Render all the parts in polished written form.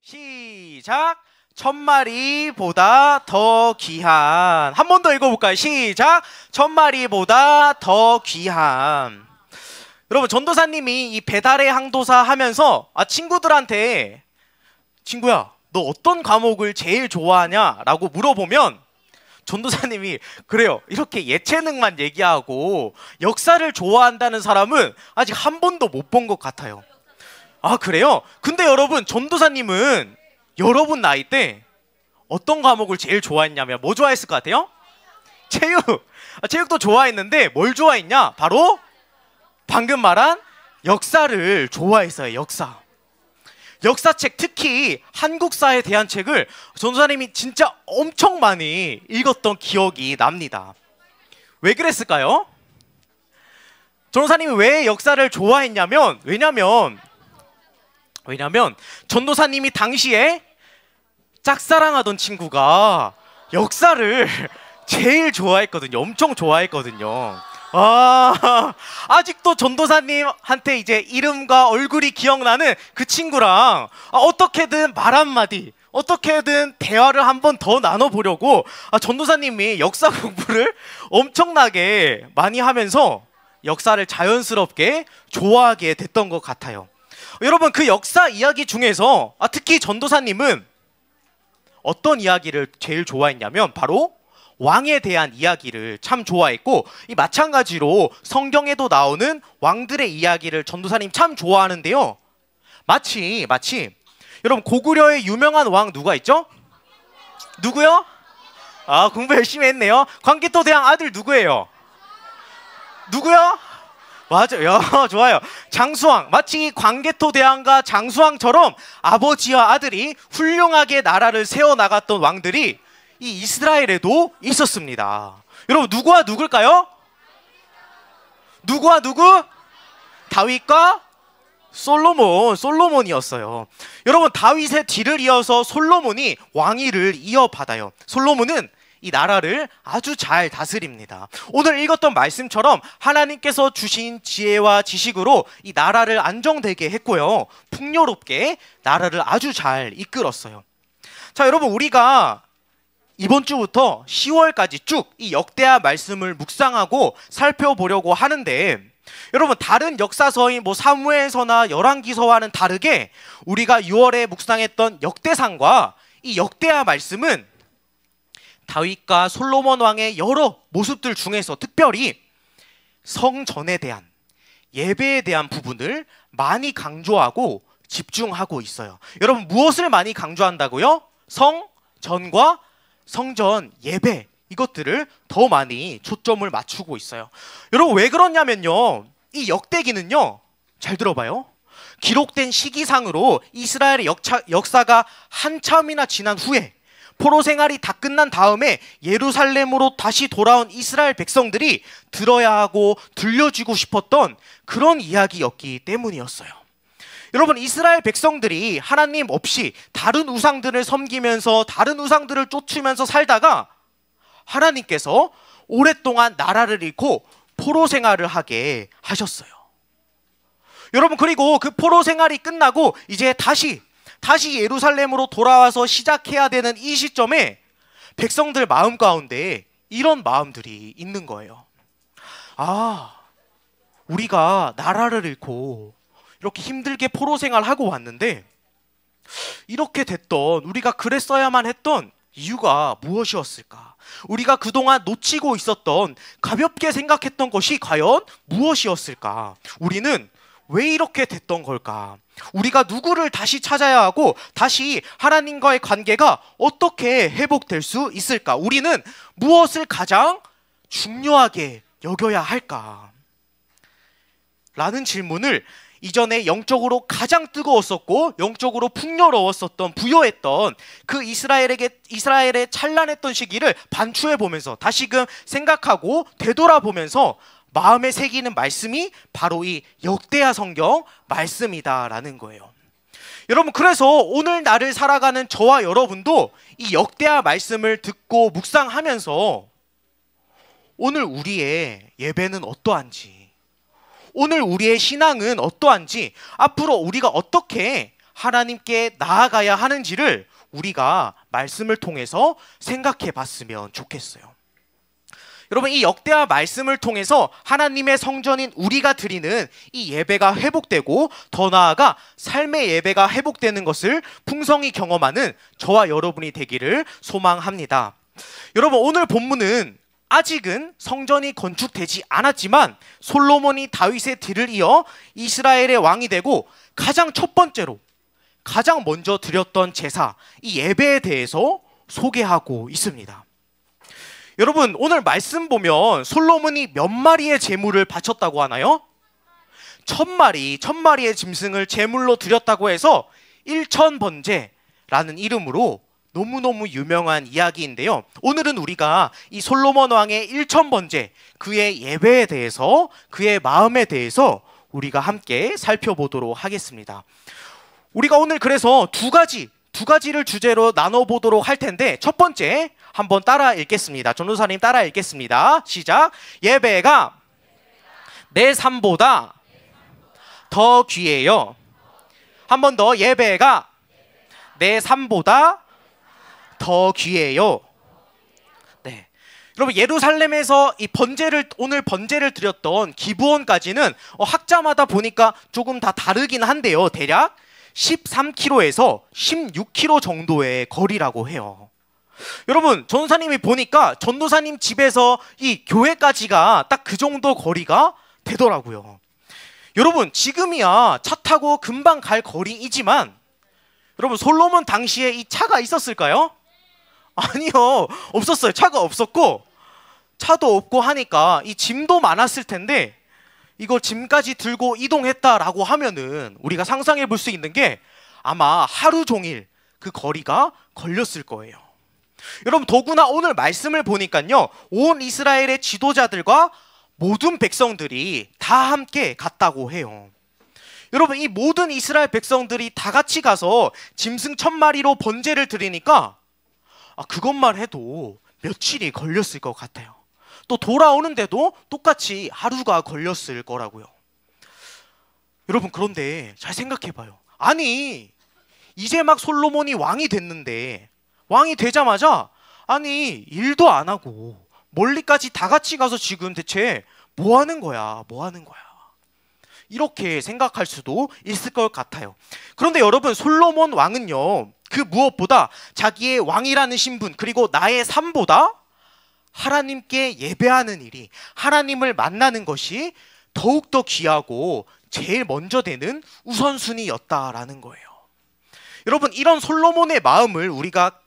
시작. 천마리보다 더 귀한. 한 번 더 읽어볼까요? 시작. 천마리보다 더 귀한. 여러분, 전도사님이 이 배달의 항도사 하면서 친구들한테 친구야, 너 어떤 과목을 제일 좋아하냐? 라고 물어보면 전도사님이 그래요, 이렇게 예체능만 얘기하고 역사를 좋아한다는 사람은 아직 한 번도 못 본 것 같아요. 아, 그래요? 근데 여러분, 전도사님은 여러분 나이 때 어떤 과목을 제일 좋아했냐면 뭐 좋아했을 것 같아요? 체육! 체육도 좋아했는데 뭘 좋아했냐? 바로 방금 말한 역사를 좋아했어요. 역사책, 특히 한국사에 대한 책을 전도사님이 진짜 엄청 많이 읽었던 기억이 납니다. 왜 그랬을까요? 전도사님이 왜 역사를 좋아했냐면 왜냐면 전도사님이 당시에 짝사랑하던 친구가 역사를 제일 좋아했거든요. 엄청 좋아했거든요. 아직도 전도사님한테 이제 이름과 얼굴이 기억나는 그 친구랑 어떻게든 말 한마디, 어떻게든 대화를 한 번 더 나눠보려고 전도사님이 역사 공부를 엄청나게 많이 하면서 역사를 자연스럽게 좋아하게 됐던 것 같아요. 여러분, 그 역사 이야기 중에서 특히 전도사님은 어떤 이야기를 제일 좋아했냐면 바로 왕에 대한 이야기를 참 좋아했고, 이 마찬가지로 성경에도 나오는 왕들의 이야기를 전도사님 참 좋아하는데요. 마치 여러분, 고구려의 유명한 왕 누가 있죠? 누구요? 공부 열심히 했네요. 광개토대왕 아들 누구예요? 누구요? 맞아요. 좋아요. 장수왕. 마치 광개토대왕과 장수왕처럼 아버지와 아들이 훌륭하게 나라를 세워나갔던 왕들이 이 이스라엘에도 있었습니다. 여러분, 누구와 누굴까요? 누구와 누구? 다윗과 솔로몬이었어요. 여러분, 다윗의 뒤를 이어서 솔로몬이 왕위를 이어받아요. 솔로몬은 이 나라를 아주 잘 다스립니다. 오늘 읽었던 말씀처럼 하나님께서 주신 지혜와 지식으로 이 나라를 안정되게 했고요, 풍요롭게 나라를 아주 잘 이끌었어요. 자, 여러분, 우리가 이번 주부터 10월까지 쭉 이 역대하 말씀을 묵상하고 살펴보려고 하는데, 여러분, 다른 역사서인 사무엘서나 열왕기서와는 다르게 우리가 6월에 묵상했던 역대상과 이 역대하 말씀은 다윗과 솔로몬 왕의 여러 모습들 중에서 특별히 성전에 대한, 예배에 대한 부분을 많이 강조하고 집중하고 있어요. 여러분, 무엇을 많이 강조한다고요? 성전과 성전 예배, 이것들을 더 많이 초점을 맞추고 있어요. 여러분, 왜 그러냐면요, 이 역대기는요, 잘 들어봐요, 기록된 시기상으로 이스라엘의 역사가 한참이나 지난 후에 포로 생활이 다 끝난 다음에 예루살렘으로 다시 돌아온 이스라엘 백성들이 들어야 하고 들려주고 싶었던 그런 이야기였기 때문이었어요. 여러분, 이스라엘 백성들이 하나님 없이 다른 우상들을 섬기면서 다른 우상들을 쫓으면서 살다가 하나님께서 오랫동안 나라를 잃고 포로 생활을 하게 하셨어요. 여러분, 그리고 그 포로 생활이 끝나고 이제 다시 예루살렘으로 돌아와서 시작해야 되는 이 시점에 백성들 마음 가운데 이런 마음들이 있는 거예요. 우리가 나라를 잃고 이렇게 힘들게 포로 생활하고 왔는데 이렇게 됐던, 우리가 그랬어야만 했던 이유가 무엇이었을까? 우리가 그동안 놓치고 있었던, 가볍게 생각했던 것이 과연 무엇이었을까? 우리는 왜 이렇게 됐던 걸까? 우리가 누구를 다시 찾아야 하고 다시 하나님과의 관계가 어떻게 회복될 수 있을까? 우리는 무엇을 가장 중요하게 여겨야 할까? 라는 질문을 이전에 영적으로 가장 뜨거웠었고 영적으로 풍요로웠었던, 부여했던 그 이스라엘의 찬란했던 시기를 반추해 보면서 다시금 생각하고 되돌아보면서 마음에 새기는 말씀이 바로 이 역대하 성경 말씀이다라는 거예요. 여러분, 그래서 오늘 날을 살아가는 저와 여러분도 이 역대하 말씀을 듣고 묵상하면서 오늘 우리의 예배는 어떠한지, 오늘 우리의 신앙은 어떠한지, 앞으로 우리가 어떻게 하나님께 나아가야 하는지를 우리가 말씀을 통해서 생각해 봤으면 좋겠어요. 여러분, 이 역대하 말씀을 통해서 하나님의 성전인 우리가 드리는 이 예배가 회복되고 더 나아가 삶의 예배가 회복되는 것을 풍성히 경험하는 저와 여러분이 되기를 소망합니다. 여러분, 오늘 본문은 아직은 성전이 건축되지 않았지만 솔로몬이 다윗의 뒤를 이어 이스라엘의 왕이 되고 가장 첫 번째로 가장 먼저 드렸던 제사, 이 예배에 대해서 소개하고 있습니다. 여러분, 오늘 말씀 보면 솔로몬이 몇 마리의 제물을 바쳤다고 하나요? 1000마리의 짐승을 제물로 드렸다고 해서 일천번제라는 이름으로 너무너무 유명한 이야기인데요. 오늘은 우리가 이 솔로몬 왕의 일천번제, 그의 예배에 대해서, 그의 마음에 대해서 우리가 함께 살펴보도록 하겠습니다. 우리가 오늘 그래서 두 가지를 주제로 나눠보도록 할 텐데, 첫 번째 한번 따라 읽겠습니다. 전도사님 따라 읽겠습니다. 시작. 예배가 내 삶보다 더 귀해요. 한 번 더. 예배가 내 삶보다 더 귀해요. 네. 여러분, 예루살렘에서 이 오늘 번제를 드렸던 기브온까지는 학자마다 보니까 조금 다 다르긴 한데요. 대략 13km에서 16km 정도의 거리라고 해요. 여러분, 전도사님이 보니까 전도사님 집에서 이 교회까지가 딱 그 정도 거리가 되더라고요. 여러분, 지금이야 차 타고 금방 갈 거리이지만 여러분, 솔로몬 당시에 이 차가 있었을까요? 아니요, 없었어요. 차가 없었고 차도 없고 하니까 이 짐도 많았을 텐데 이걸 짐까지 들고 이동했다라고 하면은 우리가 상상해 볼 수 있는 게 아마 하루 종일 그 거리가 걸렸을 거예요. 여러분, 더구나 오늘 말씀을 보니까요, 온 이스라엘의 지도자들과 모든 백성들이 다 함께 갔다고 해요. 여러분, 이 모든 이스라엘 백성들이 다 같이 가서 짐승 1000마리로 번제를 드리니까 그것만 해도 며칠이 걸렸을 것 같아요. 또 돌아오는데도 똑같이 하루가 걸렸을 거라고요. 여러분, 그런데 잘 생각해봐요. 아니, 이제 막 솔로몬이 왕이 됐는데 왕이 되자마자 아니 일도 안 하고 멀리까지 다 같이 가서 지금 대체 뭐 하는 거야? 이렇게 생각할 수도 있을 것 같아요. 그런데 여러분, 솔로몬 왕은요, 그 무엇보다 자기의 왕이라는 신분, 그리고 나의 삶보다 하나님께 예배하는 일이, 하나님을 만나는 것이 더욱더 귀하고 제일 먼저 되는 우선순위였다라는 거예요. 여러분, 이런 솔로몬의 마음을 우리가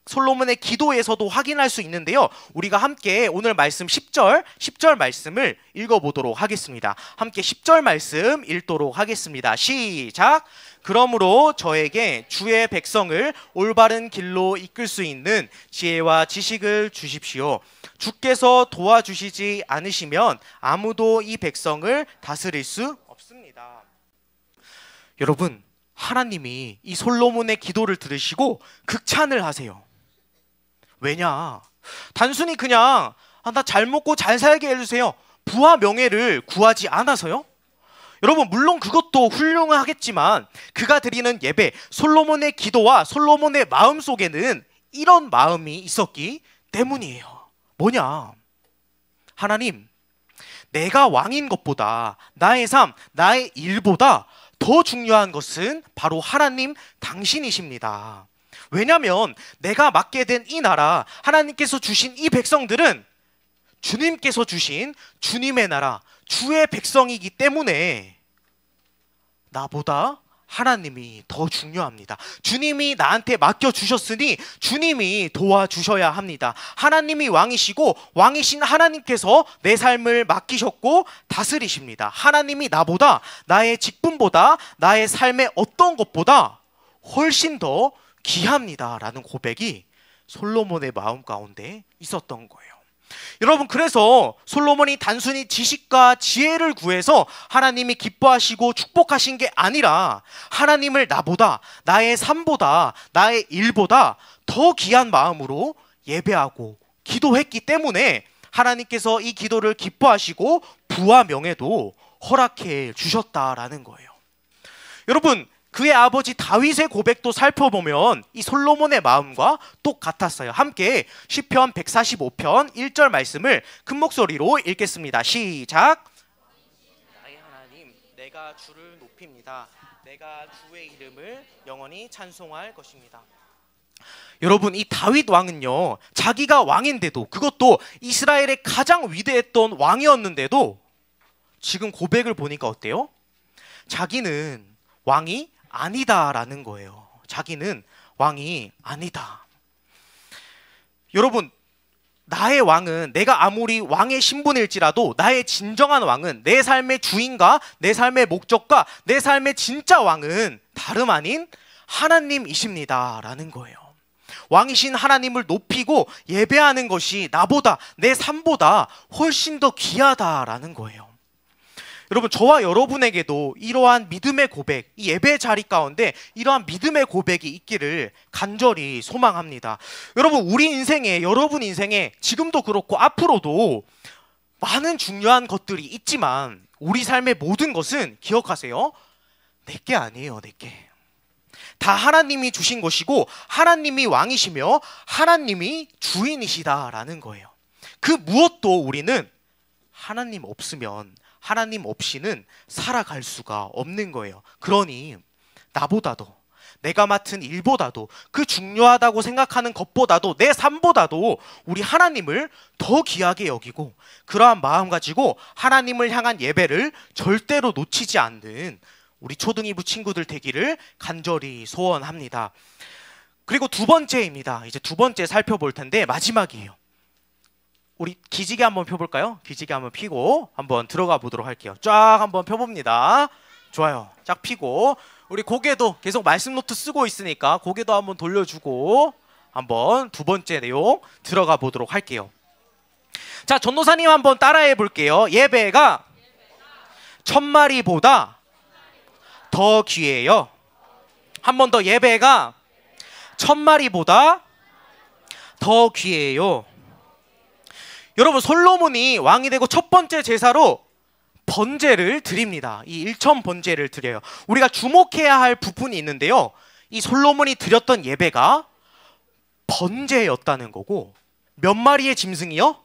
솔로몬의 기도에서도 확인할 수 있는데요. 우리가 함께 오늘 말씀 10절 말씀을 읽어보도록 하겠습니다. 함께 10절 말씀 읽도록 하겠습니다. 시작. 그러므로 저에게 주의 백성을 올바른 길로 이끌 수 있는 지혜와 지식을 주십시오. 주께서 도와주시지 않으시면 아무도 이 백성을 다스릴 수 없습니다. 여러분, 하나님이 이 솔로몬의 기도를 들으시고 극찬을 하세요. 왜냐? 단순히 그냥 나 잘 먹고 잘 살게 해주세요, 부와 명예를 구하지 않아서요? 여러분, 물론 그것도 훌륭하겠지만 그가 드리는 예배, 솔로몬의 기도와 솔로몬의 마음 속에는 이런 마음이 있었기 때문이에요. 뭐냐? 하나님, 내가 왕인 것보다 나의 삶, 나의 일보다 더 중요한 것은 바로 하나님 당신이십니다. 왜냐하면 내가 맡게 된 이 나라, 하나님께서 주신 이 백성들은 주님께서 주신 주님의 나라, 주의 백성이기 때문에 나보다 하나님이 더 중요합니다. 주님이 나한테 맡겨주셨으니 주님이 도와주셔야 합니다. 하나님이 왕이시고 왕이신 하나님께서 내 삶을 맡기셨고 다스리십니다. 하나님이 나보다, 나의 직분보다, 나의 삶의 어떤 것보다 훨씬 더 귀합니다 라는 고백이 솔로몬의 마음 가운데 있었던 거예요. 여러분, 그래서 솔로몬이 단순히 지식과 지혜를 구해서 하나님이 기뻐하시고 축복하신 게 아니라 하나님을 나보다, 나의 삶보다, 나의 일보다 더 귀한 마음으로 예배하고 기도했기 때문에 하나님께서 이 기도를 기뻐하시고 부와 명예도 허락해 주셨다라는 거예요. 여러분, 그의 아버지 다윗의 고백도 살펴보면 이 솔로몬의 마음과 똑같았어요. 함께 시편 145편 1절 말씀을 큰 목소리로 읽겠습니다. 시작. 나의 하나님, 내가 주를 높입니다. 내가 주의 이름을 영원히 찬송할 것입니다. 여러분, 이 다윗 왕은요, 자기가 왕인데도, 그것도 이스라엘의 가장 위대했던 왕이었는데도 지금 고백을 보니까 어때요? 자기는 왕이 아니다라는 거예요. 자기는 왕이 아니다. 여러분, 나의 왕은, 내가 아무리 왕의 신분일지라도 나의 진정한 왕은, 내 삶의 주인과 내 삶의 목적과 내 삶의 진짜 왕은 다름 아닌 하나님이십니다 라는 거예요. 왕이신 하나님을 높이고 예배하는 것이 나보다, 내 삶보다 훨씬 더 귀하다라는 거예요. 여러분, 저와 여러분에게도 이러한 믿음의 고백, 이 예배 자리 가운데 이러한 믿음의 고백이 있기를 간절히 소망합니다. 여러분, 우리 인생에, 여러분 인생에 지금도 그렇고 앞으로도 많은 중요한 것들이 있지만 우리 삶의 모든 것은 기억하세요. 내게 아니에요. 내게. 다 하나님이 주신 것이고 하나님이 왕이시며 하나님이 주인이시다라는 거예요. 그 무엇도 우리는 하나님 없으면, 하나님 없이는 살아갈 수가 없는 거예요. 그러니 나보다도, 내가 맡은 일보다도, 그 중요하다고 생각하는 것보다도, 내 삶보다도 우리 하나님을 더 귀하게 여기고 그러한 마음 가지고 하나님을 향한 예배를 절대로 놓치지 않는 우리 초등이부 친구들 되기를 간절히 소원합니다. 그리고 두 번째입니다. 이제 두 번째 살펴볼 텐데 마지막이에요. 우리 기지개 한번 펴볼까요? 기지개 한번 피고 한번 들어가 보도록 할게요. 쫙 한번 펴봅니다. 좋아요. 쫙 피고 우리 고개도 계속 말씀 노트 쓰고 있으니까 고개도 한번 돌려주고 한번 두 번째 내용 들어가 보도록 할게요. 자, 전도사님 한번 따라해 볼게요. 예배가 1000마리보다 더 귀해요. 한 번 더. 예배가 1000마리보다 더 귀해요. 여러분, 솔로몬이 왕이 되고 첫 번째 제사로 번제를 드립니다. 이 일천 번제를 드려요. 우리가 주목해야 할 부분이 있는데요, 이 솔로몬이 드렸던 예배가 번제였다는 거고, 몇 마리의 짐승이요?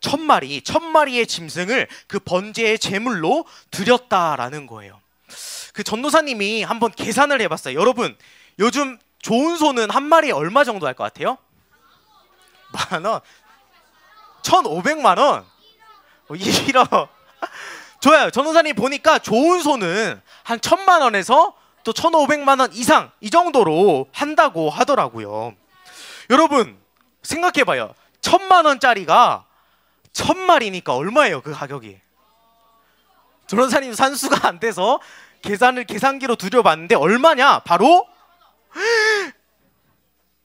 1000마리, 1000마리의 짐승을 그 번제의 제물로 드렸다라는 거예요. 그 전도사님이 한번 계산을 해봤어요. 여러분, 요즘 좋은 소는 한 마리에 얼마 정도 할 것 같아요? 10,000원? 1,500만 원? 1억. 좋아요. 전도사님 보니까 좋은 소는 한 1,000만 원에서 또 1,500만 원 이상, 이 정도로 한다고 하더라고요. 여러분, 생각해봐요. 1,000만 원짜리가 1000마리니까 얼마예요, 그 가격이? 전도사님 산수가 안 돼서 계산기로 들여봤는데 얼마냐? 바로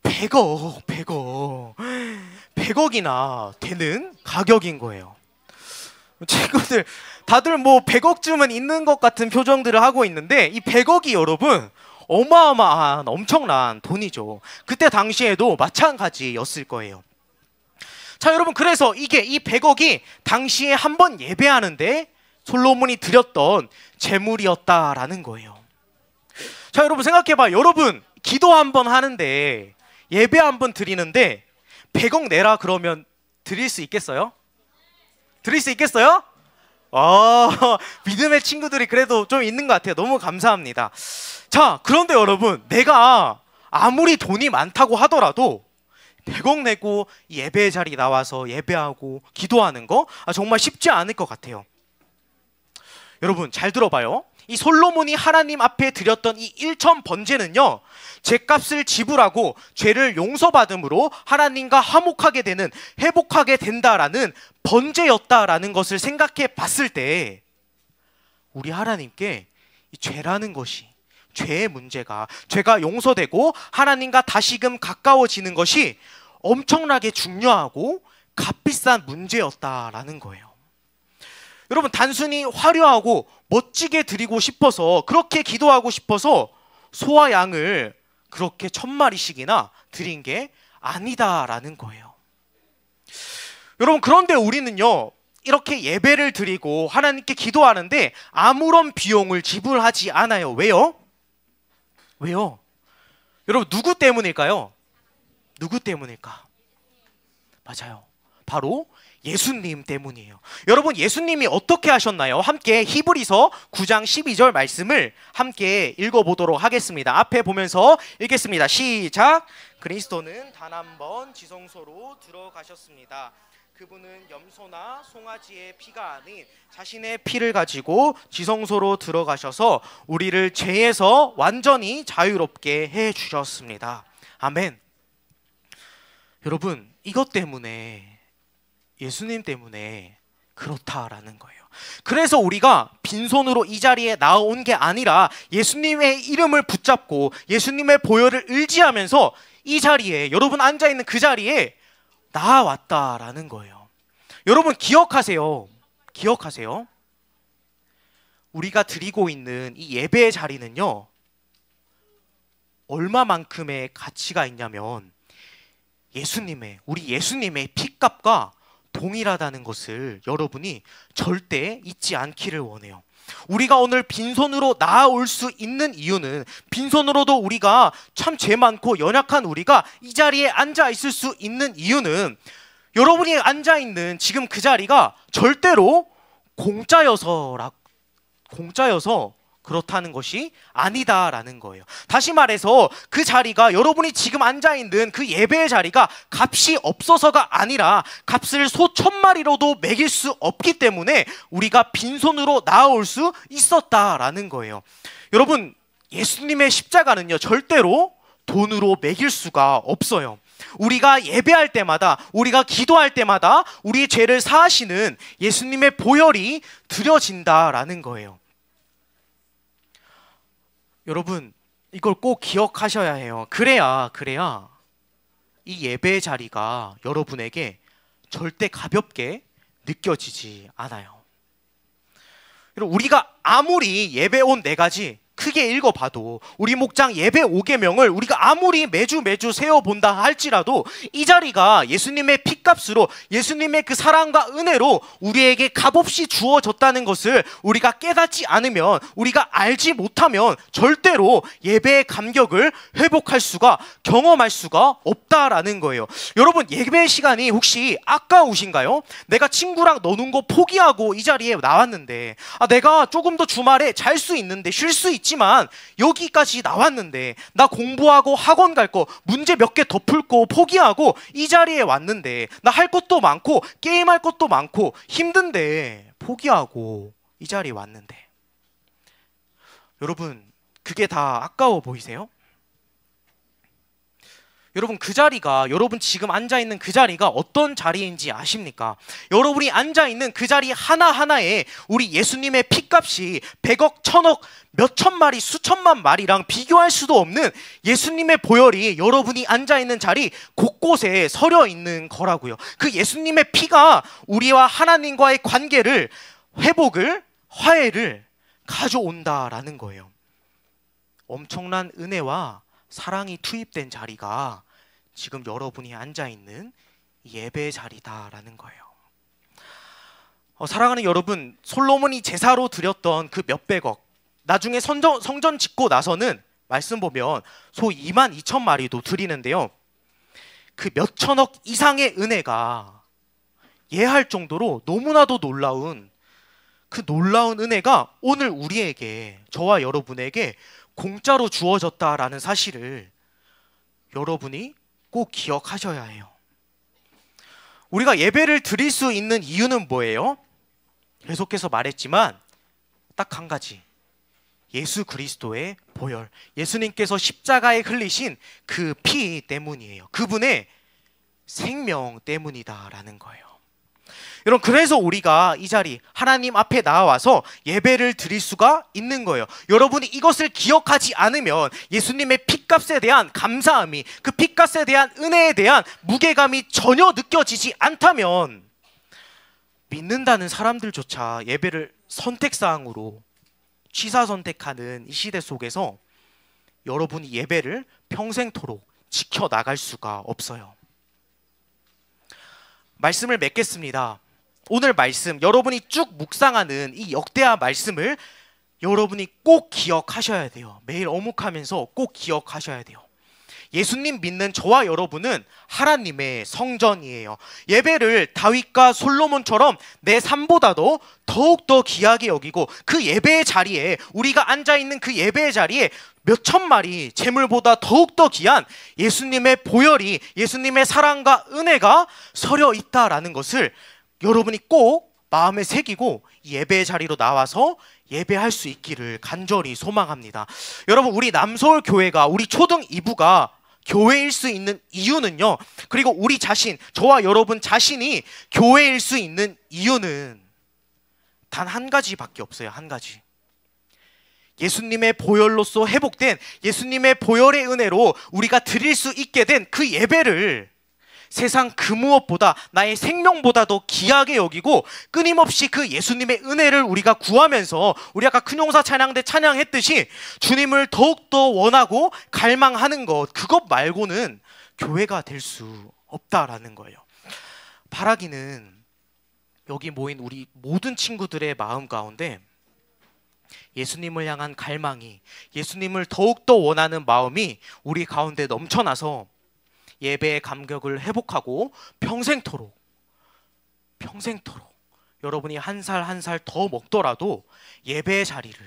100억, 100억. 100억이나 되는 가격인 거예요. 친구들 다들 뭐 100억쯤은 있는 것 같은 표정들을 하고 있는데, 이 100억이 여러분 어마어마한 엄청난 돈이죠. 그때 당시에도 마찬가지였을 거예요. 자, 여러분, 그래서 이 100억이 당시에 한 번 예배하는데 솔로몬이 드렸던 제물이었다라는 거예요. 자, 여러분 생각해봐. 여러분 기도 한 번 하는데, 예배 한 번 드리는데 100억 내라 그러면 드릴 수 있겠어요? 드릴 수 있겠어요? 믿음의 친구들이 그래도 좀 있는 것 같아요. 너무 감사합니다. 자, 그런데 여러분, 내가 아무리 돈이 많다고 하더라도 100억 내고 예배 자리 나와서 예배하고 기도하는 거 정말 쉽지 않을 것 같아요. 여러분 잘 들어봐요. 이 솔로몬이 하나님 앞에 드렸던 이 1천 번제는요, 죄값을 지불하고 죄를 용서받음으로 하나님과 화목하게 되는, 회복하게 된다라는 번제였다라는 것을 생각해 봤을 때, 우리 하나님께 이 죄라는 것이, 죄의 문제가, 죄가 용서되고 하나님과 다시금 가까워지는 것이 엄청나게 중요하고 값비싼 문제였다라는 거예요. 여러분, 단순히 화려하고 멋지게 드리고 싶어서, 그렇게 기도하고 싶어서 소와 양을 그렇게 1000마리씩이나 드린 게 아니다라는 거예요. 여러분, 그런데 우리는요, 이렇게 예배를 드리고 하나님께 기도하는데 아무런 비용을 지불하지 않아요. 왜요? 왜요? 여러분 누구 때문일까요? 누구 때문일까? 맞아요. 바로 예수님 때문이에요. 여러분 예수님이 어떻게 하셨나요? 함께 히브리서 9장 12절 말씀을 함께 읽어보도록 하겠습니다. 앞에 보면서 읽겠습니다. 시작! 그리스도는 단 한 번 지성소로 들어가셨습니다. 그분은 염소나 송아지의 피가 아닌 자신의 피를 가지고 지성소로 들어가셔서 우리를 죄에서 완전히 자유롭게 해주셨습니다. 아멘. 여러분 이것 때문에, 예수님 때문에 그렇다라는 거예요. 그래서 우리가 빈손으로 이 자리에 나온 게 아니라 예수님의 이름을 붙잡고 예수님의 보혈을 의지하면서 이 자리에, 여러분 앉아있는 그 자리에 나왔다라는 거예요. 여러분 기억하세요. 기억하세요. 우리가 드리고 있는 이 예배의 자리는요, 얼마만큼의 가치가 있냐면 우리 예수님의 핏값과 동일하다는 것을 여러분이 절대 잊지 않기를 원해요. 우리가 오늘 빈손으로 나아올 수 있는 이유는, 빈손으로도 우리가 참 죄 많고 연약한 우리가 이 자리에 앉아 있을 수 있는 이유는, 여러분이 앉아 있는 지금 그 자리가 절대로 공짜여서 그렇다는 것이 아니다라는 거예요. 다시 말해서 그 자리가, 여러분이 지금 앉아있는 그 예배의 자리가 값이 없어서가 아니라 값을 소 1000마리로도 매길 수 없기 때문에 우리가 빈손으로 나아올 수 있었다라는 거예요. 여러분 예수님의 십자가는요 절대로 돈으로 매길 수가 없어요. 우리가 예배할 때마다, 우리가 기도할 때마다 우리의 죄를 사하시는 예수님의 보혈이 드려진다라는 거예요. 여러분 이걸 꼭 기억하셔야 해요. 그래야 이 예배의 자리가 여러분에게 절대 가볍게 느껴지지 않아요. 여러분 우리가 아무리 예배 온 4가지 크게 읽어봐도, 우리 목장 예배 5계명을 우리가 아무리 매주 세워본다 할지라도 이 자리가 예수님의 핏값으로, 예수님의 그 사랑과 은혜로 우리에게 값없이 주어졌다는 것을 우리가 깨닫지 않으면, 우리가 알지 못하면 절대로 예배의 감격을 회복할 수가, 경험할 수가 없다라는 거예요. 여러분 예배 시간이 혹시 아까우신가요? 내가 친구랑 노는 거 포기하고 이 자리에 나왔는데, 내가 조금 더 주말에 잘 수 있는데, 쉴 수 있지만 여기까지 나왔는데, 나 공부하고 학원 갈 거 문제 몇 개 더 풀고 포기하고 이 자리에 왔는데, 나 할 것도 많고 게임할 것도 많고 힘든데 포기하고 이 자리에 왔는데, 여러분 그게 다 아까워 보이세요? 여러분 그 자리가, 여러분 지금 앉아있는 그 자리가 어떤 자리인지 아십니까? 여러분이 앉아있는 그 자리 하나하나에 우리 예수님의 핏값이 100억, 1000억, 몇천 마리, 수천만 마리랑 비교할 수도 없는 예수님의 보혈이 여러분이 앉아있는 자리 곳곳에 서려 있는 거라고요. 그 예수님의 피가 우리와 하나님과의 관계를, 회복을, 화해를 가져온다라는 거예요. 엄청난 은혜와 사랑이 투입된 자리가 지금 여러분이 앉아있는 예배의 자리다라는 거예요. 사랑하는 여러분, 솔로몬이 제사로 드렸던 그 몇백억, 나중에 성전 짓고 나서는 말씀 보면 소 22,000마리도 드리는데요, 그 몇천억 이상의 은혜가 예할 정도로 너무나도 놀라운, 그 놀라운 은혜가 오늘 우리에게, 저와 여러분에게 공짜로 주어졌다라는 사실을 여러분이 꼭 기억하셔야 해요. 우리가 예배를 드릴 수 있는 이유는 뭐예요? 계속해서 말했지만 딱 한 가지, 예수 그리스도의 보혈, 예수님께서 십자가에 흘리신 그 피 때문이에요. 그분의 생명 때문이다라는 거예요. 여러분 그래서 우리가 이 자리 하나님 앞에 나와서 예배를 드릴 수가 있는 거예요. 여러분이 이것을 기억하지 않으면, 예수님의 핏값에 대한 감사함이, 그 핏값에 대한 은혜에 대한 무게감이 전혀 느껴지지 않다면, 믿는다는 사람들조차 예배를 선택사항으로 취사 선택하는 이 시대 속에서 여러분이 예배를 평생토록 지켜나갈 수가 없어요. 말씀을 맺겠습니다. 오늘 말씀, 여러분이 쭉 묵상하는 이 역대하 말씀을 여러분이 꼭 기억하셔야 돼요. 매일 어묵하면서 꼭 기억하셔야 돼요. 예수님 믿는 저와 여러분은 하나님의 성전이에요. 예배를 다윗과 솔로몬처럼 내 삶보다도 더욱더 귀하게 여기고, 그 예배의 자리에, 우리가 앉아있는 그 예배의 자리에 몇천 마리 재물보다 더욱더 귀한 예수님의 보혈이, 예수님의 사랑과 은혜가 서려 있다라는 것을 여러분이 꼭 마음에 새기고 예배의 자리로 나와서 예배할 수 있기를 간절히 소망합니다. 여러분, 우리 남서울 교회가, 우리 초등 2부가 교회일 수 있는 이유는요, 그리고 우리 자신, 저와 여러분 자신이 교회일 수 있는 이유는 단 한 가지밖에 없어요. 한 가지. 예수님의 보혈로서 회복된, 예수님의 보혈의 은혜로 우리가 드릴 수 있게 된 그 예배를 세상 그 무엇보다, 나의 생명보다도 귀하게 여기고, 끊임없이 그 예수님의 은혜를 우리가 구하면서, 우리 아까 큰용사 찬양 때 찬양했듯이 주님을 더욱더 원하고 갈망하는 것, 그것 말고는 교회가 될 수 없다라는 거예요. 바라기는 여기 모인 우리 모든 친구들의 마음 가운데 예수님을 향한 갈망이, 예수님을 더욱더 원하는 마음이 우리 가운데 넘쳐나서 예배의 감격을 회복하고 평생토록 여러분이 한 살 한 살 더 먹더라도 예배의 자리를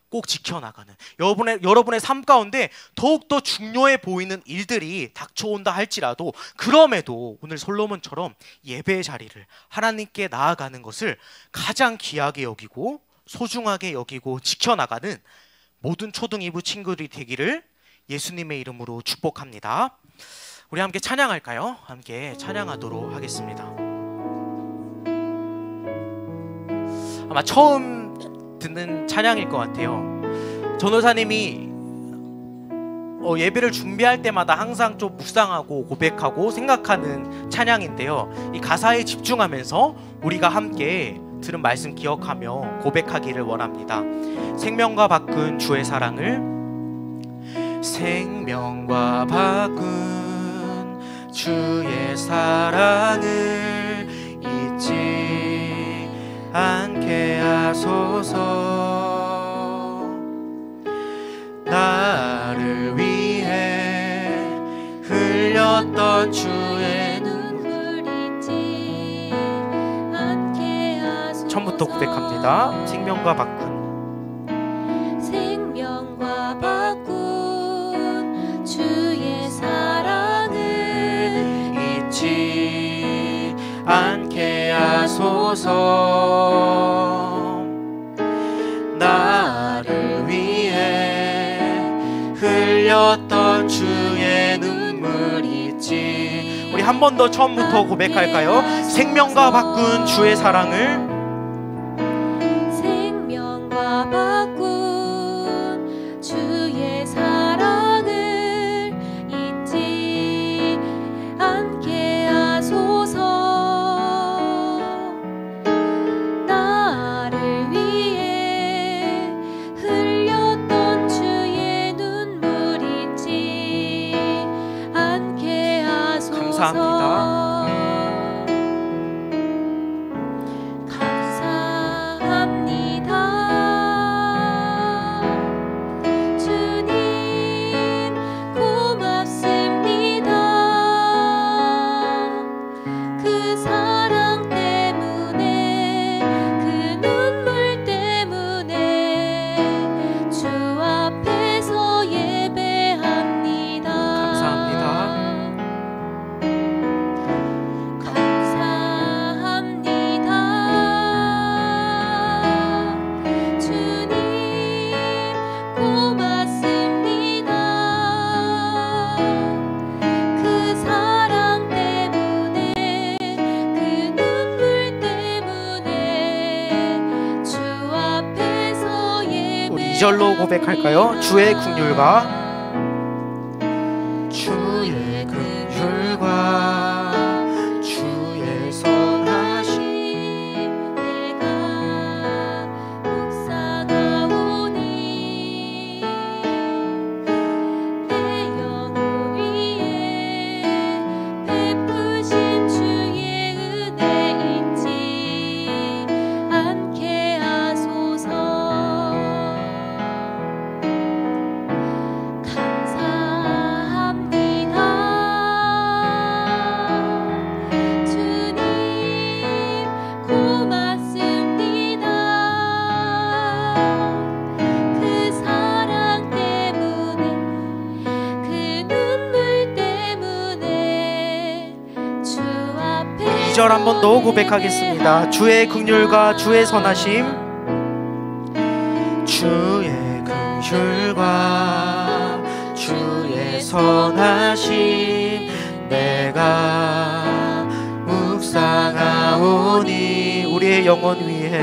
꼭 지켜나가는, 여러분의 삶 가운데 더욱더 중요해 보이는 일들이 닥쳐온다 할지라도, 그럼에도 오늘 솔로몬처럼 예배의 자리를, 하나님께 나아가는 것을 가장 귀하게 여기고 소중하게 여기고 지켜나가는 모든 초등 2부 친구들이 되기를 예수님의 이름으로 축복합니다. 우리 함께 찬양할까요? 함께 찬양하도록 하겠습니다. 아마 처음 듣는 찬양일 것 같아요. 전도사님이 예배를 준비할 때마다 항상 좀 묵상하고 고백하고 생각하는 찬양인데요, 이 가사에 집중하면서 우리가 함께 들은 말씀 기억하며 고백하기를 원합니다. 생명과 바꾼 주의 사랑을, 생명과 바꾼 주의 사랑을 잊지 않게 하소서. 나를 위해 흘렸던 주의 눈물 잊지 않게 하소서. 처음부터 고백합니다. 생명과 바꾼 주의 사랑을 잊지 않게 하소서. 나를 위해 흘렸던 주의 눈물 잊지. 우리 한 번 더 처음부터 고백할까요? 생명과 바꾼 주의 사랑을, 생명과 바꾼 주의 사랑을 잊지 않게 하소서. 나를 위해 흘렸던 주의 눈물 잊지 않게 하소서. 감사합니다. 절로 고백할까요? 주의 긍휼과 주의 긍휼과 주의 선하심 내가 묵상하오니 내 영혼 위에 베푸신 주의 은혜 잊지 않게 하소서. 2절 한 번 더 고백하겠습니다. 주의 긍휼과 주의 선하심, 주의 긍휼과 주의 선하심 내가 묵상하오니. 우리의 영혼 위에,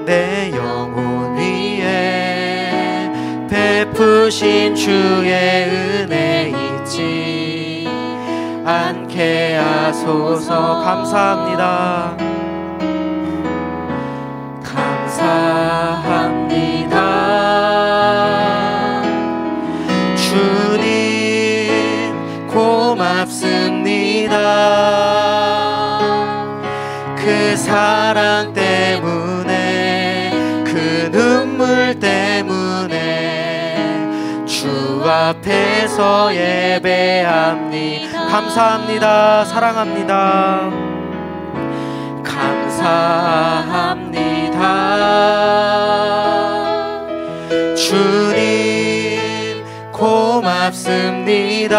내 영혼 위에 베푸신 주의 은혜 잊지 않게 하소서. 감사합니다. 감사합니다. 주님 고맙습니다. 그 사랑 때문에, 그 눈물 때문에 주 앞에서 예배합니다. 감사합니다. 사랑합니다. 감사합니다. 주님 고맙습니다.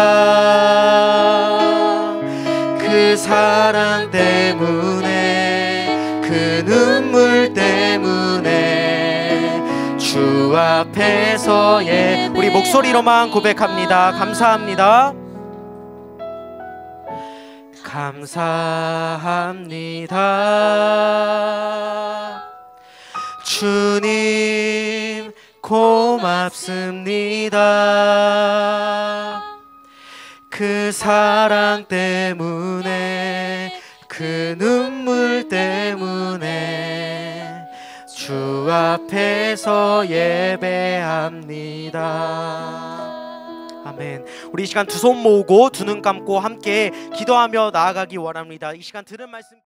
그 사랑 때문에, 그 눈물 때문에 주 앞에서 우리 목소리로만 고백합니다. 감사합니다. 감사합니다. 주님 고맙습니다. 그 사랑 때문에, 그 눈물 때문에 주 앞에서 예배합니다. 아멘. 우리 이 시간 두 손 모으고 두 눈 감고 함께 기도하며 나아가기 원합니다. 이 시간 들은 말씀